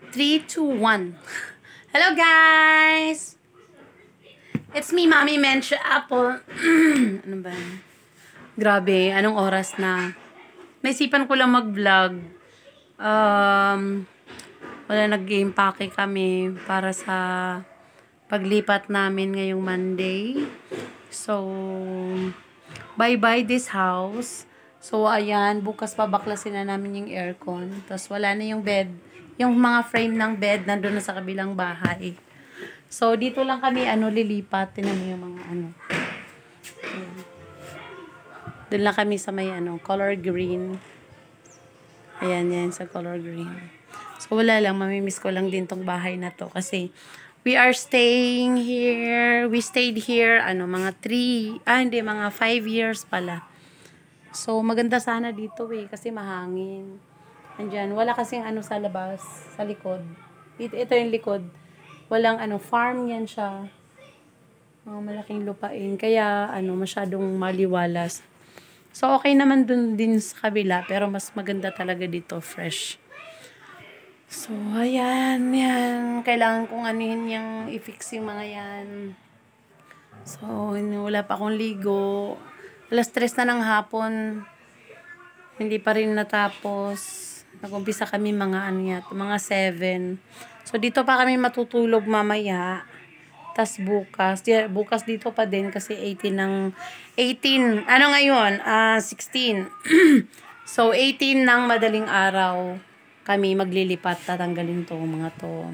3, 2, 1. Hello guys! It's me, Mommy Mencha Apple. Ano ba? Grabe, anong oras na? Naisipan ko lang mag-vlog. Wala, nag-game pake kami para sa paglipat namin ngayong Monday. So, bye-bye this house. So, ayan, bukas pabaklasin na namin yung aircon. Tapos, wala na yung bed. Yung mga frame ng bed nandun na sa kabilang bahay. So, dito lang kami, lilipat. Tinan mo yung mga, Ayan. Doon lang kami sa may, color green. Ayan, yan, sa color green. So, wala lang, mamimiss ko lang din tong bahay na to. Kasi, we are staying here. We stayed here, mga 5 years pala. So, maganda sana dito kasi mahangin. Andyan, wala kasing sa labas, sa likod. Ito yung likod. Walang farm yan siya. Mga malaking lupain. Kaya, masyadong maliwalas. So, okay naman dun din sa kabila. Pero mas maganda talaga dito, fresh. So, ayan, yan. Kailangan kong yung i-fix yung mga yan. So, wala pa akong ligo. Alas 3 na ng hapon. Hindi pa rin natapos. Nag-umpisa kami mga mga 7. So, dito pa kami matutulog mamaya. Tas bukas dito pa din kasi 18. Ano ngayon? 16. So, 18 ng madaling araw kami maglilipat. Tatanggalin mga to.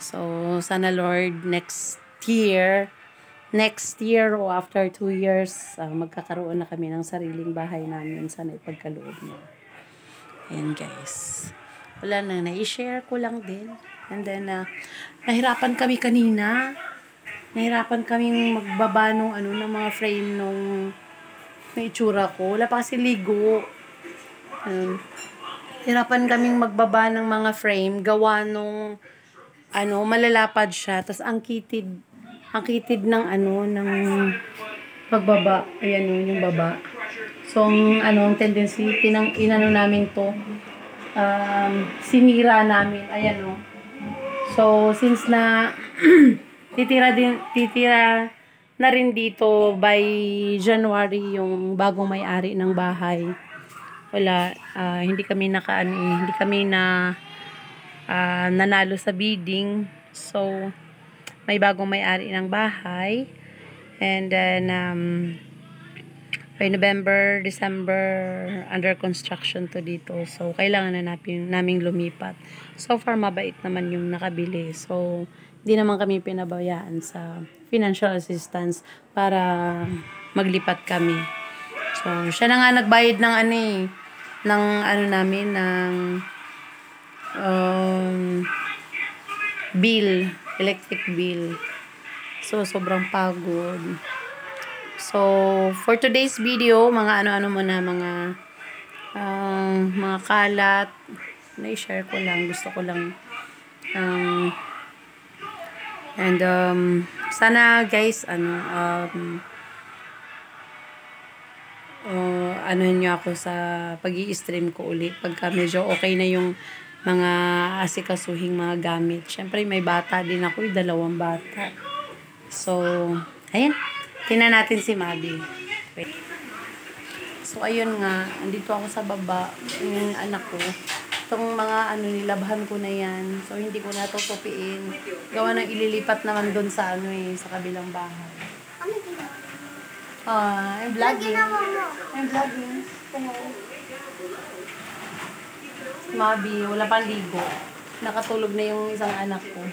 So, sana Lord, next year o after 2 years, magkakaroon na kami ng sariling bahay namin. Sana ipagkaloob niyo. Ayan guys. Wala na, na-share ko lang din. And then, nahirapan kami kanina. Nahirapan kaming magbaba ng mga frame nung itsura ko. Wala pa kasi ligo. Hirapan kaming magbaba ng mga frame. Gawa nung, malalapad siya. Tapos, ang kitid ng, ng pagbaba. Ayan yung baba. So, ang tendency, namin to, sinira namin. Ayan, So, since na, titira na rin dito by January yung bagong may-ari ng bahay. Wala, hindi kami nanalo sa bidding. So, may bagong may-ari ng bahay. And then, by November, December, under construction to dito. So, kailangan na naming lumipat. So far, mabait naman yung nakabili. So, hindi naman kami pinabayaan sa financial assistance para maglipat kami. So, siya na nga nagbayad ng namin, ng bill, electric bill. So, sobrang pagod. So, for today's video, mga mga kalat, na-share ko lang, gusto ko lang, and, sana guys, niyo ako sa pag-i-stream ko ulit, pagka medyo okay na yung mga asikasuhing mga gamit. Syempre, may bata din ako, 2 bata. So, ayan. Tingnan natin si Mabi. Wait. So, ayun nga. Andito ako sa baba. Yung anak ko. Itong mga nilabahan ko na yan. So, hindi ko na ito tupiin. Gawa ng ililipat naman doon sa sa kabilang bahay. I'm vlogging. I'm vlogging. Mabi, wala pang ligo. Nakatulog na yung isang anak ko.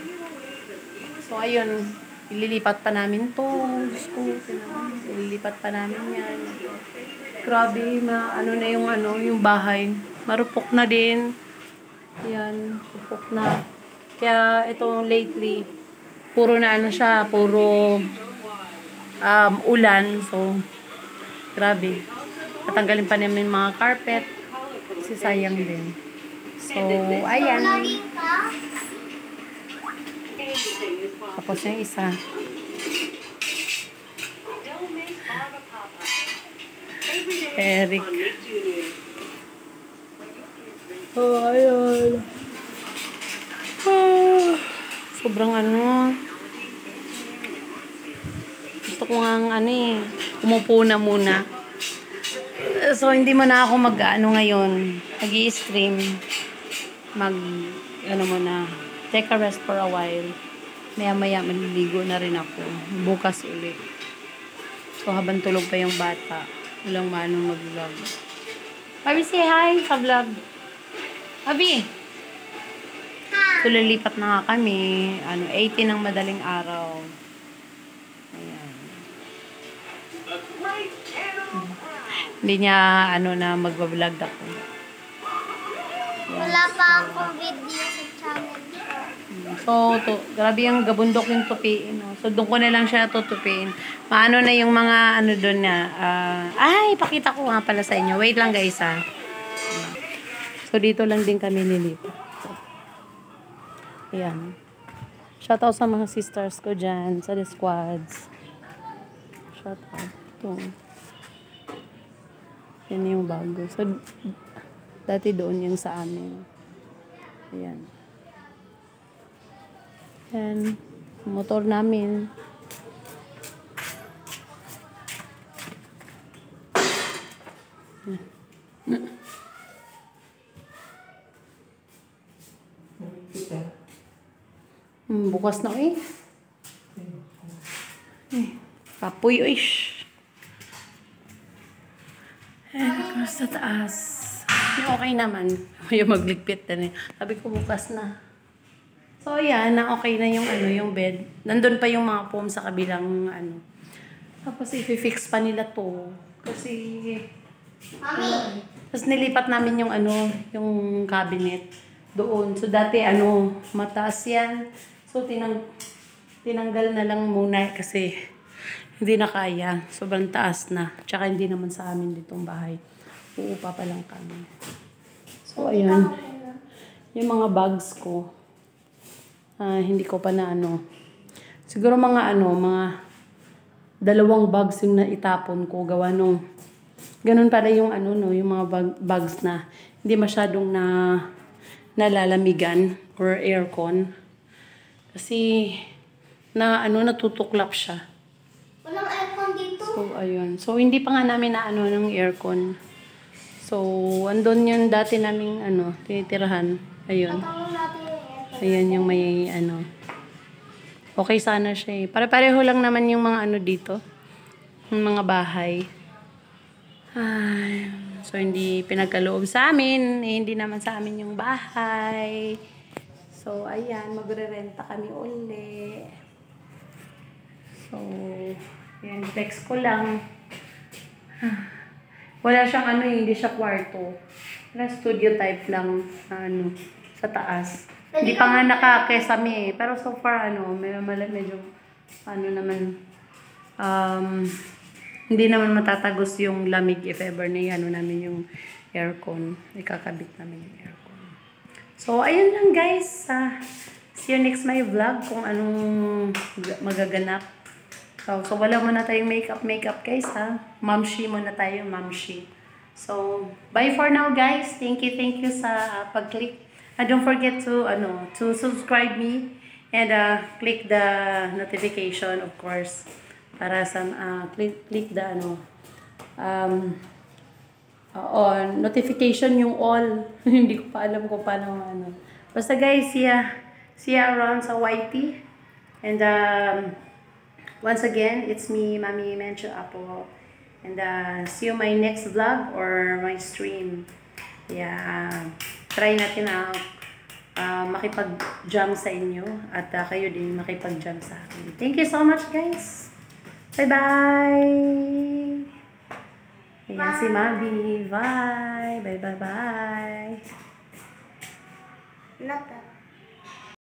So, ayun. Ililipat pa namin to. Ililipat pa namin yan. Grabe, na yung bahay. Marupok na din. Yan, rupok na. Kaya ito lately, puro na siya, puro ulan. So, grabe. Tatanggalin pa namin mga carpet. Kasi sayang din. So, ayan. Tapos yung isa. Eric. Oh, ayun. Sobrang ano. Gusto ko nga umupo na muna. So, hindi mo na ako mag-ano ngayon. Mag-i-stream. Muna. Take a rest for a while. Maya-maya, maliligo na rin ako. Bukas ulit. So, habang tulog pa yung bata, walang manong mag-vlog. Abi, say hi sa vlog. Abi! So, lilipat na nga kami. 18 ng madaling araw. Ayan. Hindi niya, na magbablog ako. Wala pa akong video sa channel ko. So, grabe yung gabundok yung tupiin. No? So, doon ko na lang siya tutupiin. Paano na yung mga doon na. Pakita ko nga pala sa inyo. Wait lang guys So, dito lang din kami nilipat. Ayan. Shoutout sa mga sisters ko dyan. Sa the squads. Shoutout. Ito. Yan yung bago. So, dati doon yung sa amin. Ayan. Yan. Motor namin. Bukas na kapoy sa taas. Okay naman. Yung magligpit na sabi ko bukas na. So, ayan, okay na yung bed. Nandun pa yung mga foam sa kabilang, Tapos, i-fix pa nila to. Kasi, tapos nilipat namin yung cabinet doon. So, dati, mataas yan. So, tinanggal na lang muna kasi hindi na kaya. Sobrang taas na. Tsaka, hindi naman sa amin ditong bahay. Uupa pa lang kami. So, ayan. Yung mga bags ko. Hindi ko pa na siguro mga 2 bags yung naitapon ko gawa nung ganun pala yung yung mga bags na hindi masyadong nalalamigan or aircon kasi natutuklap siya. Walang aircon dito. So ayun. So hindi pa nga namin ng aircon. So andun yung dati naming tinitirahan. Ayun. Ayan yung may Okay sana siya Pare-pareho lang naman yung mga dito. Yung mga bahay. So, hindi pinagkaloob sa amin. Hindi naman sa amin yung bahay. So, ayan. Magre-renta kami uli. So, ayan. Text ko lang. Wala siyang hindi siya kwarto. Wala studio type lang. Sa taas. Hindi pa nga nakakesame Pero so far, medyo naman, hindi naman matatagos yung lamig if ever na namin yung aircon. Ikakabit namin yung aircon. So, ayun lang guys. See you next my vlog kung anong magaganap. So wala muna tayong makeup guys Mamshi muna tayo, mamshi. So, bye for now guys. Thank you sa pag-click. Don't forget to subscribe me and click the notification of course para sa click the notification yung all. Hindi ko pa alam kung paano Basta guys, see ya around sa YT. And once again, it's me, Mami Mencho Apo. And see you my next vlog or my stream. Yeah. Try natin makipag-jam sa inyo at kayo din makipag-jam sa akin. Thank you so much guys. Bye-bye. Ayan si Mabi. Bye. Bye. Naka.